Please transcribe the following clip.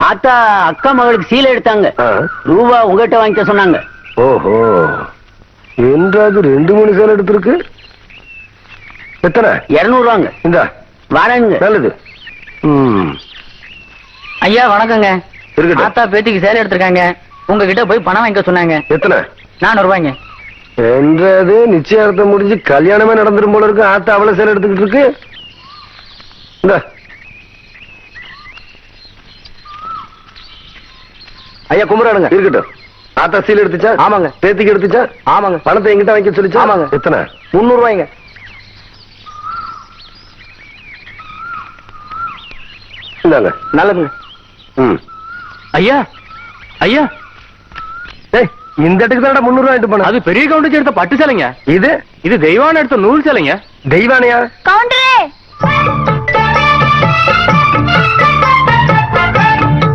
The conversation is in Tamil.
ஆத்தா அக்கா மகளுக்கு சீலை எடுத்தாங்க. ரூபா உங்ககிட்ட வாங்கிக்க சொன்னாங்க. ஓஹோ, என்றாவது 2 3 சேலை எடுத்திருக்கு. எத்தனை? 200 ரூபாங்க. இந்த வரேங்க. நல்லது. ஐயா வணக்கங்க. இருக்கட்டும். ஆத்தா பேத்திக்கு சேலை எடுத்திருக்காங்க, உங்ககிட்ட போய் பணம் வாங்கிக்க சொன்னாங்க. எத்தனை? 400 ரூபாய்ங்க. என்றது நிச்சயார்த்தம் முடிஞ்சு கல்யாணமே நடந்துரும் போல இருக்கு. ஆத்தா அவ்வளவு சேலை எடுத்துக்கிட்டு இருக்கு. இந்த ஐயா கும்பிடாடுங்க. இருக்கட்டும். ஆத்தா சீல் எடுத்துச்சா? ஆமாங்க. பேத்திக்கு எடுத்துச்சா? ஆமாங்க. பணத்தை எங்கிட்ட வாங்கி சொல்லிச்சா? ஆமாங்க. எத்தனை? 300 ரூபாய்ங்க. இந்தாங்க. நல்லதுங்க. ஐயா ஐயா, ஏய், இந்த இடத்துக்கு தான் 300 ரூபாய் எடுத்து போன. அது பெரிய கவுண்டர் எடுத்த பட்டு சேலைங்க. இது தெய்வான எடுத்த நூல் சேலைங்க. தெய்வானையா? கவுண்டரே